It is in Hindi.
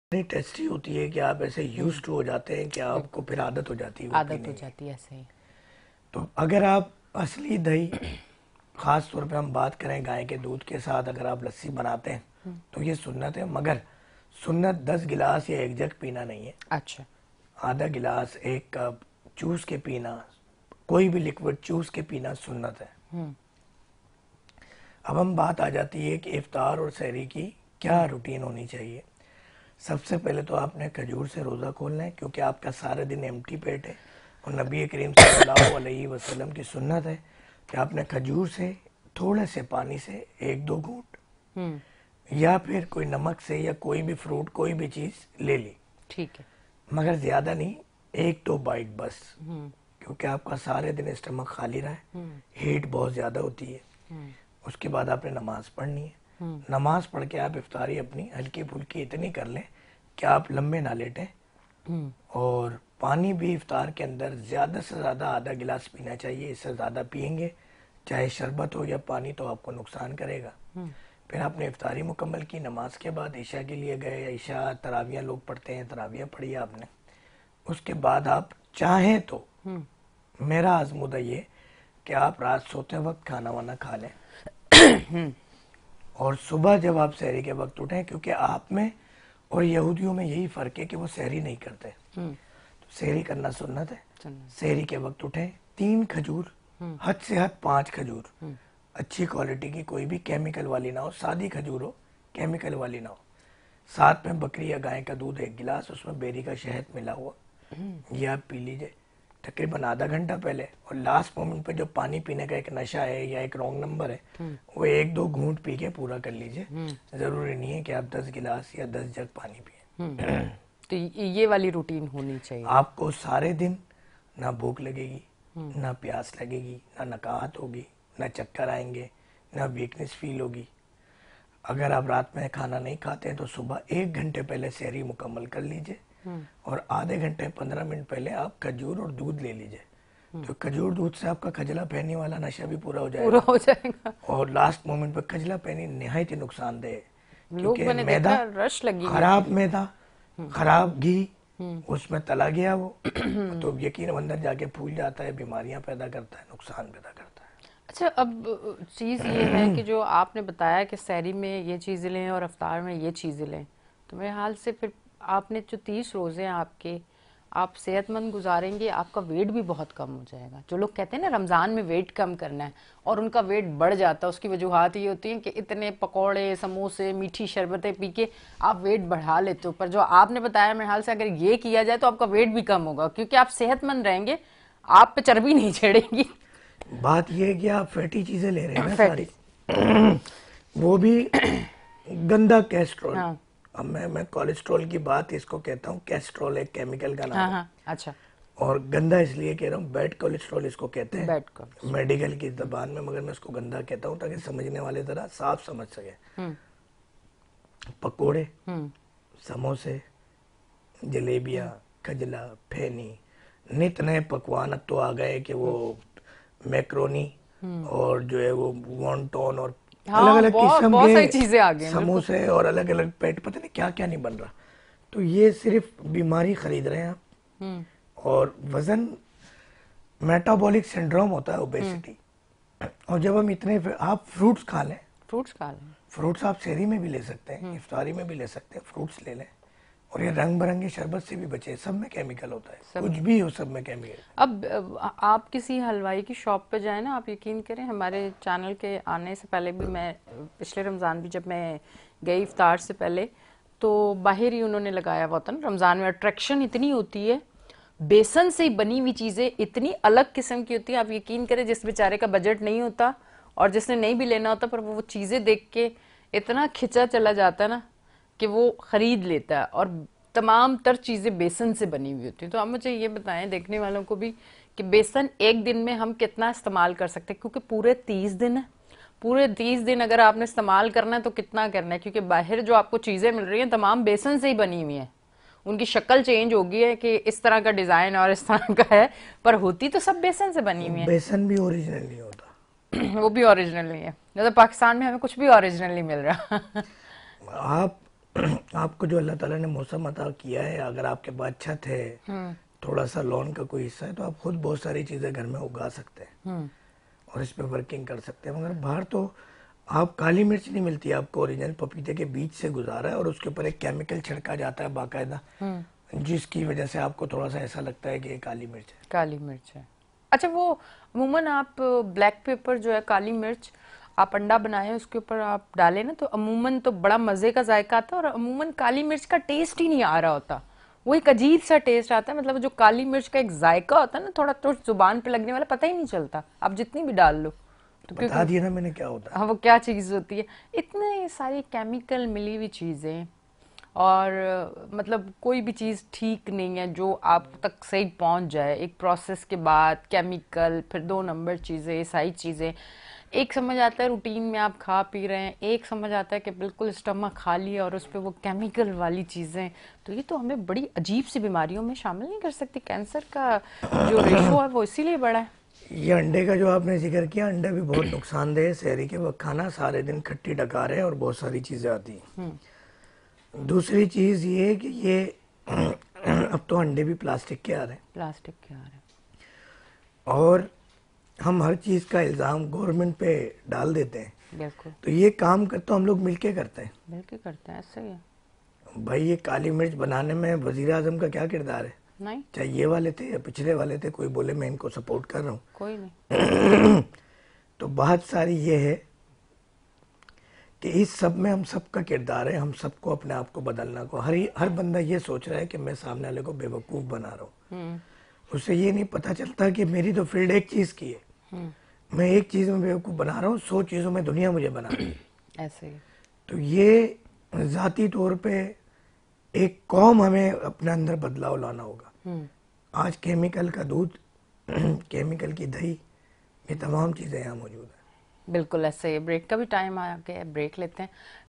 इतनी टेस्टी होती है कि आप ऐसे यूज्ड टू हो जाते हैं कि आपको फिर आदत हो जाती है वो आदत पीने हो की। जाती है ऐसे ही। तो अगर आप असली दही, खास तौर पे हम बात करें गाय के दूध के साथ अगर आप लस्सी बनाते हैं तो ये सुन्नत है, मगर सुन्नत 10 गिलास या एक जग पीना नहीं है। अच्छा। आधा गिलास, एक कप चूस के पीना, कोई भी लिक्विड चूस के पीना सुन्नत है। अब हम बात आ जाती है कि इफ्तार और सहरी की क्या रूटीन होनी चाहिए। सबसे पहले तो आपने खजूर से रोज़ा खोलना है, क्योंकि आपका सारा दिन एम्प्टी पेट है और नबी करीम सल्लल्लाहु अलैहि वसल्लम की सुन्नत है कि आपने खजूर से थोड़े से पानी से एक दो घूंट या फिर कोई नमक से या कोई भी फ्रूट, कोई भी चीज़ ले ली, ठीक है। मगर ज़्यादा नहीं, एक दो बाइट बस, क्योंकि आपका सारे दिन स्टमक खाली रहा है, हीट बहुत ज़्यादा होती है। उसके बाद आपने नमाज पढ़नी है। नमाज पढ़ के आप इफ्तारी अपनी हल्की फुल्की इतनी कर लें कि आप लंबे ना लेटें, और पानी भी इफ्तार के अंदर ज़्यादा से ज़्यादा आधा गिलास पीना चाहिए। इससे ज़्यादा पिएंगे, चाहे शरबत हो या पानी, तो आपको नुकसान करेगा। फिर आपने इफ्तारी मुकम्मल की। नमाज के बाद ईशा के लिए गए, ईशा तरावियाँ लोग पढ़ते हैं, तरावियाँ पढ़ी आपने। उसके बाद आप चाहें तो, मेरा आजमुदा ये कि आप रात सोते वक्त खाना वाना खा लें और सुबह जब आप सहरी के वक्त उठें, क्योंकि आप में और यहूदियों में यही फ़र्क है कि वो सहरी नहीं करते, तो सहरी करना सुन्नत है। सहरी के वक्त उठें, 3 खजूर, हद से हद 5 खजूर, अच्छी क्वालिटी की, कोई भी केमिकल वाली ना हो, सादी खजूर हो, केमिकल वाली ना हो। साथ में बकरी या गाय का दूध 1 गिलास, उसमें बेरी का शहद मिला हुआ, ये आप पी लीजिए तकरीबन आधा घंटा पहले। और लास्ट मोमेंट पे जो पानी पीने का एक नशा है या एक रॉन्ग नंबर है, वो एक दो घूंट पी के पूरा कर लीजिए। ज़रूरी नहीं है कि आप 10 गिलास या 10 जग पानी पिए। तो ये वाली रूटीन होनी चाहिए। आपको सारे दिन ना भूख लगेगी, ना प्यास लगेगी, ना नकाहत होगी, ना चक्कर आएंगे, ना वीकनेस फील होगी। अगर आप रात में खाना नहीं खाते हैं तो सुबह 1 घंटे पहले सहरी मुकम्मल कर लीजिए, और आधे घंटे 15 मिनट पहले आप खजूर और दूध ले लीजिए। तो खजूर दूध से आपका खजला पैनी वाला नशा भी पूरा हो पूरा जाएगा। हो जाएगा। और लास्ट मोमेंट पे खजला पैनी निहायत ही नुकसानदेह है, लोग क्योंकि मैंने मैदा, देखा रश लगी हुई खराब होती मैदा, खराब घी, उसमें तला गया वो, तो यकीन अंदर जाके फूल जाता है, बीमारियां पैदा करता है, नुकसान पैदा करता है। अच्छा, अब चीज़ ये है कि जो आपने बताया कि सहरी में ये चीज़ें लें और अफ्तार में ये चीज़ें लें, तो मेरे हाल से फिर आपने जो 30 रोज़े हैं आपके, आप सेहतमंद गुजारेंगे, आपका वेट भी बहुत कम हो जाएगा। जो लोग कहते हैं ना रमज़ान में वेट कम करना है और उनका वेट बढ़ जाता है, उसकी वजूहत ये होती है कि इतने पकौड़े, समोसे, मीठी शरबतें पी के आप वेट बढ़ा लेते हो। पर जो आपने बताया मेरे हाल से अगर ये किया जाए तो आपका वेट भी कम होगा, क्योंकि आप सेहतमंद रहेंगे, आप पे चर्बी नहीं चढ़ेगी। बात यह है कि आप फैटी चीजें ले रहे हैं ना सारी, फैटी। वो भी गंदा कैस्ट्रॉल। हाँ अब मैं कोलेस्ट्रॉल की बात इसको कहता हूँ, कैस्ट्रॉल एक केमिकल का हाँ नाम है। हाँ। अच्छा। और गंदा इसलिए कह रहा हूँ, बैड कोलेस्ट्रॉल इसको कहते हैं बैड कम। मेडिकल की जबान में, मगर मैं इसको गंदा कहता हूँ ताकि समझने वाले जरा साफ समझ सके। पकोड़े, समोसे, जलेबियाँ, खजला, फैनी, नित नए पकवान अब तो आ गए कि वो मैक्रोनी और जो है वो वॉन्टॉन और अलग हाँ, अलग बहुत किस्म बहुत सारी के चीजें आ गई हैं, बिल्कुल। समोसे और अलग अलग पैट, पता नहीं क्या क्या नहीं बन रहा। तो ये सिर्फ बीमारी खरीद रहे हैं आप, और वजन, मेटाबॉलिक सिंड्रोम होता है ओबेसिटी। और जब हम इतने, आप फ्रूट्स खा लें, फ्रूट्स खा लें। फ्रूट्स आप सहरी में भी ले सकते हैं, इफ्तारी में भी ले सकते हैं, फ्रूट्स ले लें। और ये रंग बिरंगे शरबत से भी बचे, सब में केमिकल होता है, सब कुछ भी हो सब में केमिकल। अब आप किसी हलवाई की शॉप पे जाए ना, आप यकीन करें हमारे चैनल के आने से पहले भी, मैं पिछले रमज़ान भी जब मैं गई इफ्तार से पहले, तो बाहर ही उन्होंने लगाया हुआ था ना, रमज़ान में अट्रैक्शन इतनी होती है, बेसन से बनी हुई चीज़ें इतनी अलग किस्म की होती है, आप यकीन करें जिस बेचारे का बजट नहीं होता और जिसने नहीं भी लेना होता, पर वो चीज़ें देख के इतना खिंचा चला जाता है ना कि वो खरीद लेता है। और तमाम तर चीज़ें बेसन से बनी हुई होती हैं। तो आप मुझे ये बताएं देखने वालों को भी कि बेसन एक दिन में हम कितना इस्तेमाल कर सकते हैं, क्योंकि पूरे 30 दिन है, पूरे 30 दिन अगर आपने इस्तेमाल करना है तो कितना करना है, क्योंकि बाहर जो आपको चीज़ें मिल रही हैं तमाम बेसन से ही बनी हुई हैं। उनकी शक्ल चेंज हो गई है कि इस तरह का डिज़ाइन और इस तरह का है, पर होती तो सब बेसन से बनी हुई है। बेसन भी ओरिजिनल नहीं होता। वो भी ओरिजिनल नहीं है, जैसे पाकिस्तान में हमें कुछ भी ओरिजिनल नहीं मिल रहा। आप आपको जो अल्लाह ताला ने मौसम अता किया है, अगर आपके पास छत है, थोड़ा सा लॉन का कोई हिस्सा है, तो आप खुद बहुत सारी चीज़ें घर में उगा सकते हैं और इस पे वर्किंग कर सकते हैं। मगर बाहर तो आप काली मिर्च नहीं मिलती आपको ओरिजिनल पपीते के बीज से गुजारा है और उसके ऊपर एक केमिकल छिड़का जाता है बाकायदा, जिसकी वजह से आपको थोड़ा सा ऐसा लगता है कि ये काली मिर्च है। काली मिर्च है। अच्छा, वो अमूमन आप ब्लैक पेपर जो है, काली मिर्च आप अंडा बनाए उसके ऊपर आप डालें ना, तो अमूमन तो बड़ा मजे का जायका आता है और अमूमन काली मिर्च का टेस्ट ही नहीं आ रहा होता, वो एक अजीब सा टेस्ट आता है। मतलब जो काली मिर्च का एक जायका होता है ना, थोड़ा तो जुबान पे लगने वाला, पता ही नहीं चलता आप जितनी भी डाल लो। तो बता दिया ना मैंने क्या होता है। हाँ, वो क्या चीज होती है, इतने सारी केमिकल मिली हुई चीजें, और मतलब कोई भी चीज़ ठीक नहीं है जो आप तक सही पहुंच जाए। एक प्रोसेस के बाद केमिकल, फिर 2 नंबर चीज़ें, सारी चीज़ें। एक समझ आता है रूटीन में आप खा पी रहे हैं, एक समझ आता है कि बिल्कुल स्टमक खाली है और उस पर वो केमिकल वाली चीज़ें। तो ये तो हमें बड़ी अजीब सी बीमारियों में शामिल नहीं कर सकती। कैंसर का जो रेशो है वो इसीलिए बड़ा है। ये अंडे का जो आपने जिक्र किया, अंडा भी बहुत नुकसानदेह है। शहरी के वक्त खाना, सारे दिन खट्टी डकारें और बहुत सारी चीज़ें आती हैं। दूसरी चीज़ ये है कि ये अब तो अंडे भी प्लास्टिक के आ रहे हैं, प्लास्टिक के आ रहे हैं। और हम हर चीज़ का इल्ज़ाम गवर्नमेंट पे डाल देते हैं। बिल्कुल तो ये काम तो हम लोग मिलके करते हैं। बिल्कुल करते हैं, ऐसे ही है। भाई ये काली मिर्च बनाने में वजीर आजम का क्या किरदार है? नहीं, चाहे ये वाले थे या पिछले वाले थे, कोई बोले मैं इनको सपोर्ट कर रहा हूँ, कोई नहीं। तो बात सारी ये है कि इस सब में हम सबका किरदार है। हम सबको अपने आप को बदलना को, हर बंदा ये सोच रहा है कि मैं सामने वाले को बेवकूफ़ बना रहा हूँ। उसे ये नहीं पता चलता कि मेरी तो फील्ड एक चीज़ की है, मैं एक चीज़ में बेवकूफ़ बना रहा हूँ, 100 चीज़ों में दुनिया मुझे बना रही है। ऐसे ही। तो ये ज़ाती तौर पे एक कौम हमें अपने अंदर बदलाव लाना होगा। आज केमिकल का दूध, केमिकल की दही, ये तमाम चीज़ें यहाँ मौजूद हैं। बिल्कुल ऐसे ही। ब्रेक का भी टाइम आ गया है, ब्रेक लेते हैं,